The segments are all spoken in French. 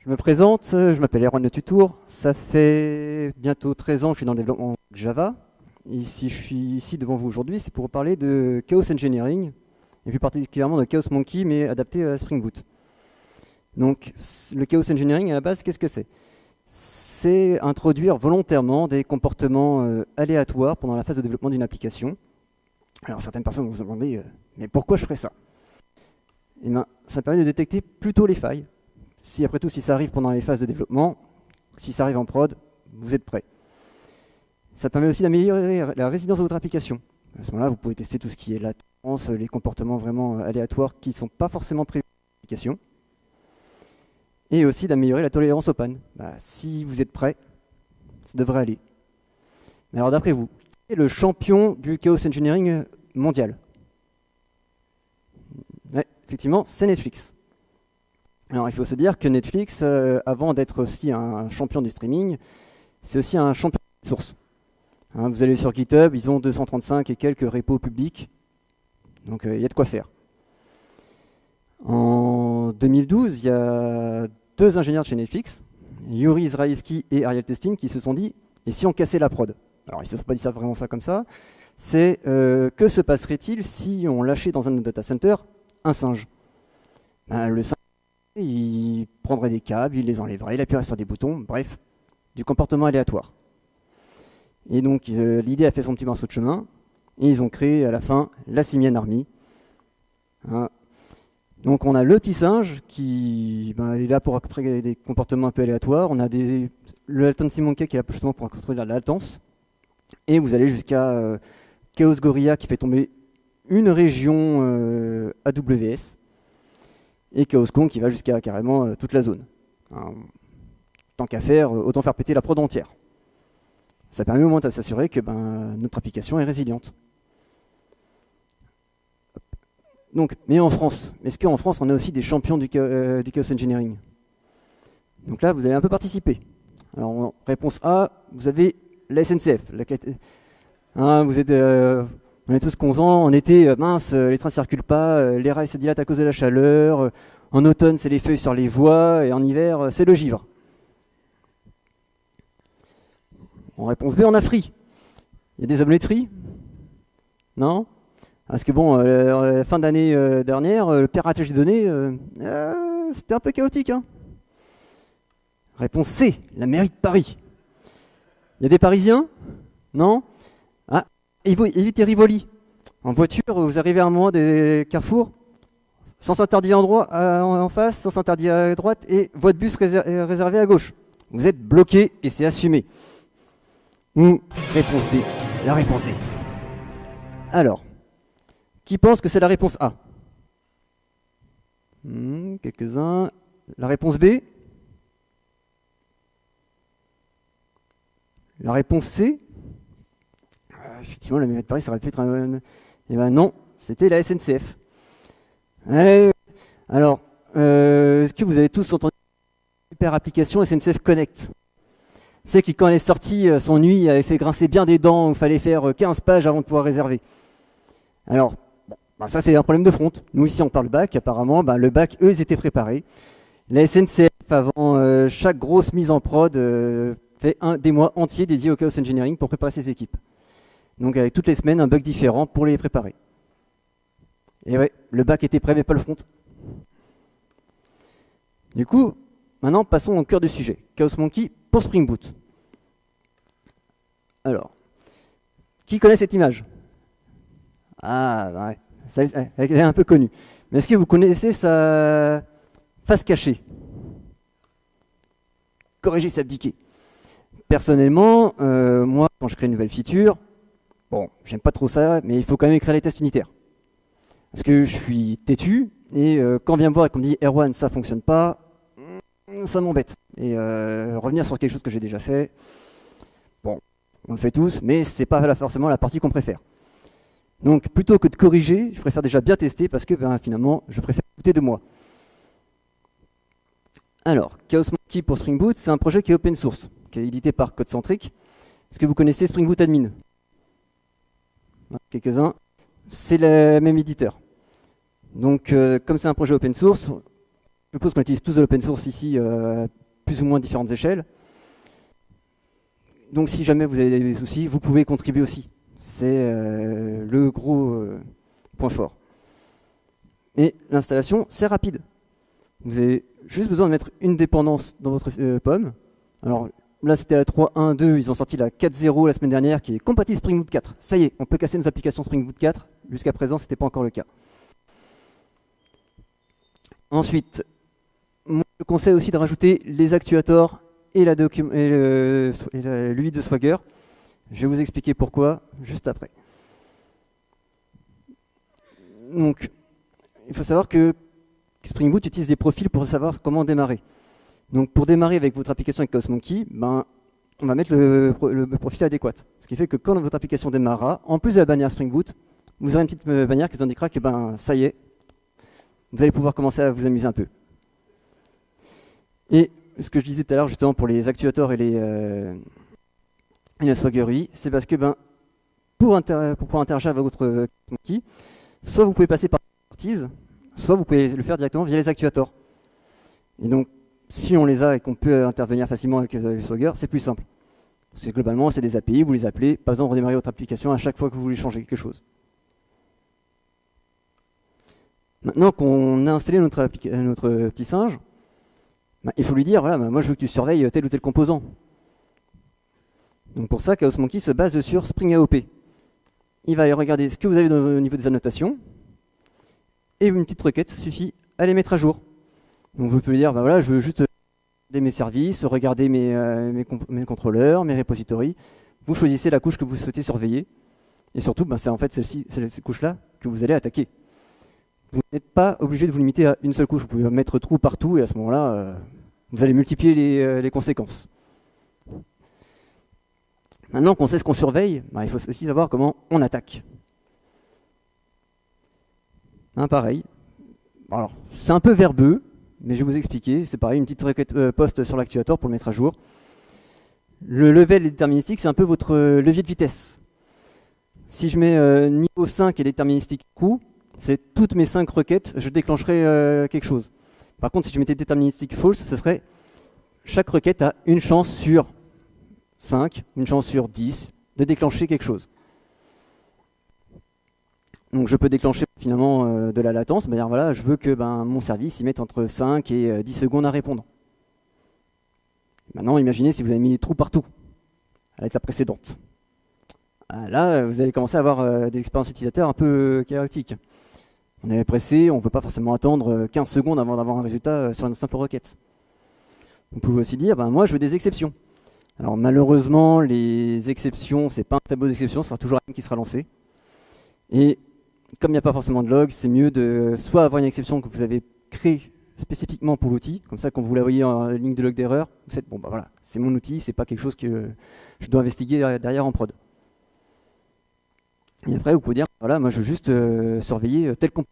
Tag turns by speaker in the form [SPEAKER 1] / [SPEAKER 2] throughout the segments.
[SPEAKER 1] Je me présente, je m'appelle Erwan Le Tutour, ça fait bientôt 13 ans que je suis dans le développement Java. Si je suis ici devant vous aujourd'hui, c'est pour vous parler de Chaos Engineering, et plus particulièrement de Chaos Monkey, mais adapté à Spring Boot. Donc le Chaos Engineering, à la base, qu'est-ce que c'est? C'est introduire volontairement des comportements aléatoires pendant la phase de développement d'une application. Alors certaines personnes vont se demander, mais pourquoi je ferais ça? Eh bien, ça permet de détecter plutôt les failles. Si après tout, si ça arrive pendant les phases de développement, si ça arrive en prod, vous êtes prêt. Ça permet aussi d'améliorer la résilience de votre application. À ce moment-là, vous pouvez tester tout ce qui est latence, les comportements vraiment aléatoires qui ne sont pas forcément prévus dans l'application. Et aussi d'améliorer la tolérance aux pannes. Si vous êtes prêt, ça devrait aller. Mais alors d'après vous, qui est le champion du Chaos Engineering mondial? Ouais, effectivement, c'est Netflix. Alors il faut se dire que Netflix, avant d'être aussi un champion du streaming, c'est aussi un champion de source. Vous allez sur GitHub, ils ont 235 et quelques repos publics, donc il y a de quoi faire. En 2012, il y a deux ingénieurs de chez Netflix, Yuri Zraïevski et Ariel Testin, qui se sont dit « et si on cassait la prod ?» Alors ils ne se sont pas dit ça vraiment ça comme ça, c'est que se passerait-il si on lâchait dans un data center un singe? Le singe, il prendrait des câbles, il les enlèverait, il appuierait sur des boutons, bref, du comportement aléatoire. Et donc l'idée a fait son petit morceau de chemin, et ils ont créé à la fin la Simian Army. Donc on a le petit singe qui est là pour créer des comportements un peu aléatoires, on a le Latency Monkey qui est là justement pour contrôler la latence, et vous allez jusqu'à Chaos Gorilla qui fait tomber une région AWS, et Chaos Kong qui va jusqu'à carrément toute la zone. Tant qu'à faire, autant faire péter la prod entière. Ça permet au moins de s'assurer que notre application est résiliente. Donc, mais en France, est-ce qu'en France on a aussi des champions du Chaos Engineering? Donc là, vous allez un peu participer. Alors, réponse A, vous avez la SNCF. Vous êtes, on est tous contents, en été, mince, les trains ne circulent pas, les rails se dilatent à cause de la chaleur, en automne, c'est les feuilles sur les voies, et en hiver, c'est le givre. En réponse B, on a Free. Il y a des abonnés de Free? Non? Parce que bon, fin d'année dernière, le piratage des données, c'était un peu chaotique. Réponse C, la mairie de Paris. Il y a des Parisiens? Non? Évitez Rivoli. En voiture, vous arrivez à un moment des carrefours, sens interdit en face, sens interdit à droite, et votre bus réservé à gauche. Vous êtes bloqué et c'est assumé. Réponse D. La réponse D. Alors, qui pense que c'est la réponse A? Quelques-uns. La réponse B? La réponse C? Effectivement, la mairie de Paris, ça aurait pu être un... Eh bien non, c'était la SNCF. Alors, est-ce que vous avez tous entendu une super application SNCF Connect? C'est que quand elle est sortie, son nuit avait fait grincer bien des dents, il fallait faire 15 pages avant de pouvoir réserver. Alors, ça c'est un problème de front. Nous ici on parle bac, apparemment, le bac, eux, ils étaient préparés. La SNCF, avant chaque grosse mise en prod, fait des mois entiers dédiés au Chaos Engineering pour préparer ses équipes. Donc avec toutes les semaines, un bug différent pour les préparer. Et ouais, le bac était prêt, mais pas le front. Du coup, maintenant passons au cœur du sujet. Chaos Monkey pour Spring Boot. Alors, qui connaît cette image? Ouais, elle est un peu connue. Mais est-ce que vous connaissez sa face cachée? Corriger, s'abdiquer. Personnellement, moi, quand je crée une nouvelle feature, j'aime pas trop ça, mais il faut quand même écrire les tests unitaires. Parce que je suis têtu, et quand on vient me voir et qu'on me dit « Erwan, ça fonctionne pas », ça m'embête. Et revenir sur quelque chose que j'ai déjà fait, on le fait tous, mais c'est pas forcément la partie qu'on préfère. Donc plutôt que de corriger, je préfère déjà bien tester, parce que finalement, je préfère écouter de moi. Alors, Chaos Monkey pour Spring Boot, c'est un projet qui est open source, qui est édité par CodeCentric. Est-ce que vous connaissez Spring Boot Admin? Quelques-uns. C'est le même éditeur. Donc, comme c'est un projet open source, je suppose qu'on utilise tous de l'open source ici, plus ou moins différentes échelles. Donc si jamais vous avez des soucis, vous pouvez contribuer aussi. C'est le gros point fort. Et l'installation, c'est rapide. Vous avez juste besoin de mettre une dépendance dans votre pomme. Alors là, c'était la 3.1.2, ils ont sorti la 4.0 la semaine dernière, qui est compatible Spring Boot 4. Ça y est, on peut casser nos applications Spring Boot 4. Jusqu'à présent, ce n'était pas encore le cas. Ensuite, moi, je conseille aussi de rajouter les actuators et l'UI de Swagger. Je vais vous expliquer pourquoi juste après. Donc, il faut savoir que Spring Boot utilise des profils pour savoir comment démarrer. Donc, pour démarrer avec votre application avec Chaos Monkey, on va mettre le profil adéquat. Ce qui fait que quand votre application démarrera, en plus de la bannière Spring Boot, vous aurez une petite bannière qui vous indiquera que ça y est, vous allez pouvoir commencer à vous amuser un peu. Et ce que je disais tout à l'heure justement pour les actuators et la Swagger UI, c'est parce que pour pouvoir interagir avec votre Monkey, soit vous pouvez passer par Artise, soit vous pouvez le faire directement via les actuators. Et donc, si on les a et qu'on peut intervenir facilement avec les Swagger, c'est plus simple. Parce que globalement, c'est des API, vous les appelez, pas besoin de redémarrer votre application à chaque fois que vous voulez changer quelque chose. Maintenant qu'on a installé notre petit singe, il faut lui dire, voilà, moi je veux que tu surveilles tel ou tel composant. Donc pour ça, Chaos Monkey se base sur Spring AOP. Il va aller regarder ce que vous avez au niveau des annotations, et une petite requête suffit à les mettre à jour. Donc vous pouvez dire, voilà, je veux juste regarder mes services, regarder mes contrôleurs, mes repositories. Vous choisissez la couche que vous souhaitez surveiller, et surtout, c'est en fait cette couche-là que vous allez attaquer. Vous n'êtes pas obligé de vous limiter à une seule couche, vous pouvez mettre trou partout, et à ce moment-là, vous allez multiplier les conséquences. Maintenant qu'on sait ce qu'on surveille, il faut aussi savoir comment on attaque. Pareil. Alors, c'est un peu verbeux, mais je vais vous expliquer. C'est pareil, une petite requête post sur l'actuator pour le mettre à jour. Le level déterministique, c'est un peu votre levier de vitesse. Si je mets niveau 5 et déterministique coup, c'est toutes mes 5 requêtes, je déclencherai quelque chose. Par contre, si je mettais déterministique false, ce serait chaque requête a une chance sur 5, une chance sur 10 de déclencher quelque chose. Donc je peux déclencher finalement de la latence, c'est-à-dire voilà, je veux que mon service il mette entre 5 et 10 secondes à répondre. Maintenant, imaginez si vous avez mis des trous partout, à l'étape précédente. Là, vous allez commencer à avoir des expériences utilisateurs un peu chaotiques. On est pressé, on ne veut pas forcément attendre 15 secondes avant d'avoir un résultat sur une simple requête. Vous pouvez aussi dire, moi je veux des exceptions. Alors malheureusement, les exceptions, c'est pas un tableau d'exception, ce sera toujours un qui sera lancé. Et comme il n'y a pas forcément de log, c'est mieux de soit avoir une exception que vous avez créée spécifiquement pour l'outil, comme ça quand vous la voyez en ligne de log d'erreur, vous êtes voilà, c'est mon outil, c'est pas quelque chose que je dois investiguer derrière en prod. Et après, vous pouvez dire, voilà, moi je veux juste surveiller tel composant.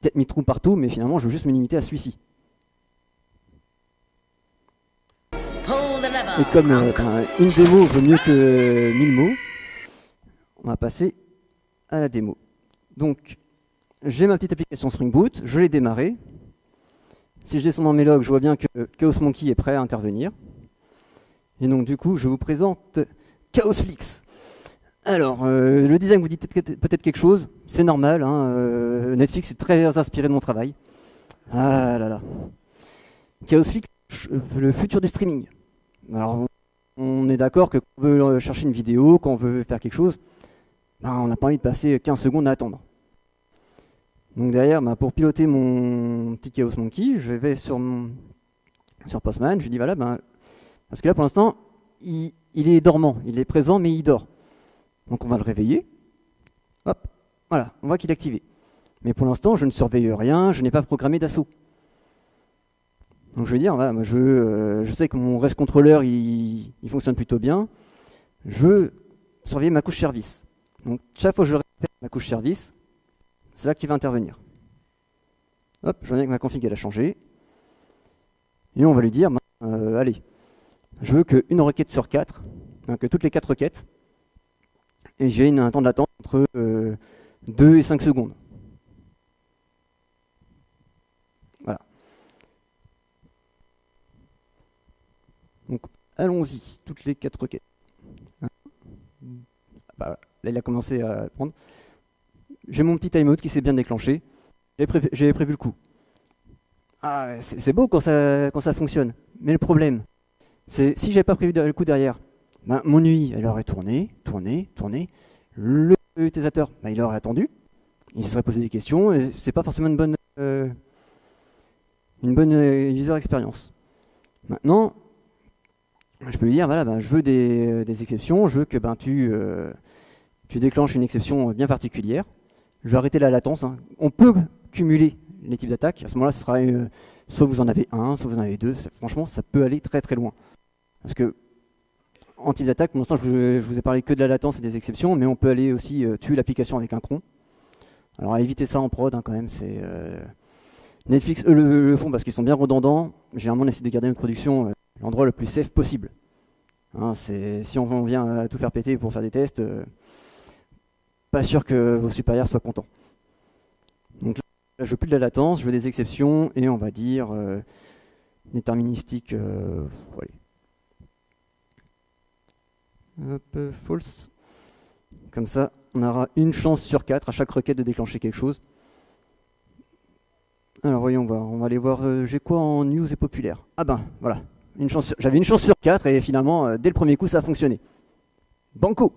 [SPEAKER 1] Peut-être mis trou partout, mais finalement je veux juste me limiter à celui-ci. Et comme une démo vaut mieux que 1000 mots, on va passer à la démo. Donc, j'ai ma petite application Spring Boot, je l'ai démarrée. Si je descends dans mes logs, je vois bien que Chaos Monkey est prêt à intervenir. Et donc du coup, je vous présente Chaosflix. Alors, le design vous dit peut-être quelque chose, c'est normal, Netflix est très inspiré de mon travail. Ah là là. Chaosflix, le futur du streaming. Alors, on est d'accord que quand on veut chercher une vidéo, quand on veut faire quelque chose, on n'a pas envie de passer 15 secondes à attendre. Donc derrière, pour piloter mon petit Chaos Monkey, je vais sur Postman, je lui dis voilà, parce que là pour l'instant, il est dormant, il est présent mais il dort. Donc on va le réveiller, hop, voilà, on voit qu'il est activé. Mais pour l'instant, je ne surveille rien, je n'ai pas programmé d'assaut. Donc je vais dire, voilà, moi je sais que mon REST controller il fonctionne plutôt bien, je veux surveiller ma couche service. Donc chaque fois que je répète ma couche service, c'est là qu'il va intervenir. Hop, je vois bien que ma config elle a changé. Et on va lui dire, allez, je veux qu'une requête sur 4, que toutes les 4 requêtes, et j'ai un temps de latence entre 2 et 5 secondes. Voilà. Allons-y, toutes les 4 requêtes. Bah, là, il a commencé à prendre. J'ai mon petit timeout qui s'est bien déclenché. J'avais prévu le coup. Ah, c'est beau quand ça fonctionne. Mais le problème, c'est si j'avais pas prévu le coup derrière, ben, mon UI, elle aurait tourné, tourné, tourné. Le utilisateur, ben, il aurait attendu. Il se serait posé des questions. Et c'est pas forcément une bonne user experience. Maintenant, je peux lui dire, voilà, ben, je veux des exceptions. Je veux que ben, tu déclenches une exception bien particulière. Je vais arrêter la latence. Hein. On peut cumuler les types d'attaques. À ce moment-là, ce sera soit vous en avez un, soit vous en avez deux. Franchement, ça peut aller très très loin. Parce que en type d'attaque, pour l'instant, je vous ai parlé que de la latence et des exceptions, mais on peut aller aussi tuer l'application avec un cron. Alors à éviter ça en prod, hein, quand même. C'est Netflix, eux, le font parce qu'ils sont bien redondants. Généralement, on essaie de garder notre production l'endroit le plus safe possible. Hein, si on vient tout faire péter pour faire des tests, pas sûr que vos supérieurs soient contents. Donc là, je veux plus de la latence, je veux des exceptions, et on va dire déterministique, allez. Hop, false. Comme ça, on aura une chance sur 4 à chaque requête de déclencher quelque chose. Alors voyons voir, on va aller voir, j'ai quoi en news et populaire. Ah ben, voilà, j'avais une chance sur 4 et finalement, dès le premier coup, ça a fonctionné. Banco.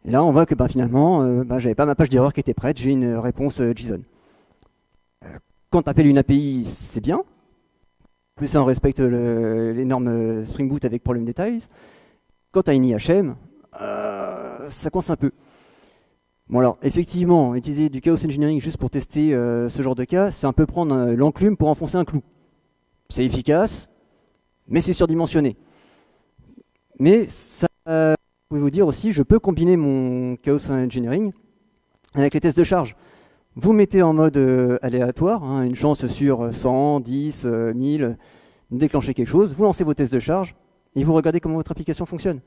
[SPEAKER 1] Et là, on voit que ben, finalement, j'avais pas ma page d'erreur qui était prête, j'ai une réponse JSON. Quand tu appelles une API, c'est bien. Plus ça, on respecte les normes Spring Boot avec Problem Details. Quand tu as une IHM, ça coince un peu. Bon alors, effectivement, utiliser du chaos engineering juste pour tester ce genre de cas, c'est un peu prendre l'enclume pour enfoncer un clou. C'est efficace, mais c'est surdimensionné. Mais ça, je peux vous dire aussi, je peux combiner mon chaos engineering avec les tests de charge. Vous mettez en mode aléatoire, hein, une chance sur 100, 10, 1000, déclenchez quelque chose, vous lancez vos tests de charge et vous regardez comment votre application fonctionne.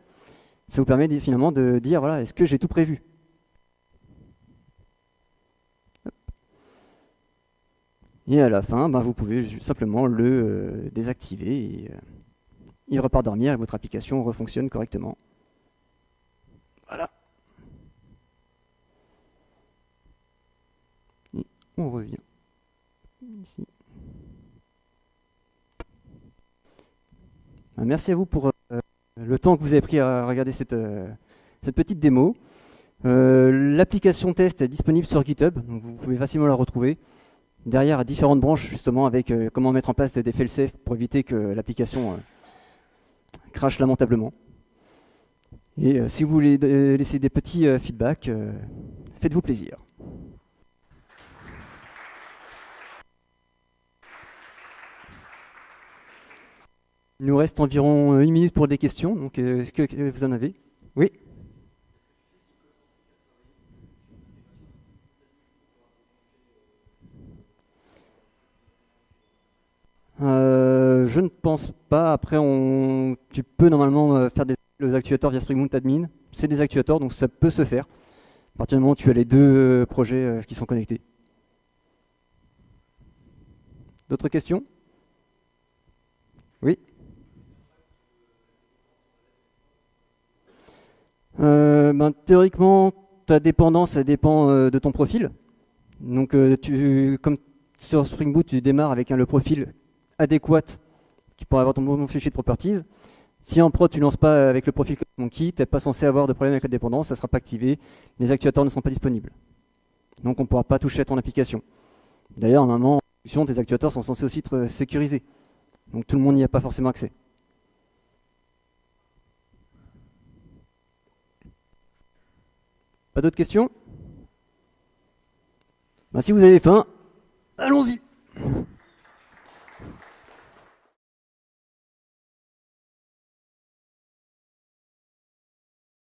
[SPEAKER 1] Ça vous permet finalement de dire, voilà, est-ce que j'ai tout prévu? Et à la fin, ben, vous pouvez simplement le désactiver et il repart dormir et votre application refonctionne correctement. Voilà. Et on revient ici. Ben, merci à vous pour le temps que vous avez pris à regarder cette petite démo. L'application test est disponible sur GitHub, donc vous pouvez facilement la retrouver. Derrière, à différentes branches, justement, avec comment mettre en place des fail-safe pour éviter que l'application crache lamentablement. Et si vous voulez laisser des petits feedbacks, faites-vous plaisir. Il nous reste environ 1 minute pour des questions, donc est-ce que vous en avez? Oui. Je ne pense pas. Après, tu peux normalement faire des actuateurs via Spring Boot Admin. C'est des actuateurs, donc ça peut se faire. À partir du moment où tu as les deux projets qui sont connectés. D'autres questions? Oui. Théoriquement, ta dépendance, elle dépend de ton profil. Donc, comme sur Spring Boot, tu démarres avec le profil adéquat qui pourrait avoir ton bon fichier de properties. Si en prod, tu ne lances pas avec le profil monkey, tu n'es pas censé avoir de problème avec la dépendance, ça ne sera pas activé, les actuateurs ne sont pas disponibles. Donc, on ne pourra pas toucher à ton application. D'ailleurs, normalement, en production, tes actuateurs sont censés aussi être sécurisés. Donc, tout le monde n'y a pas forcément accès. Pas d'autres questions? Si vous avez faim, allons-y!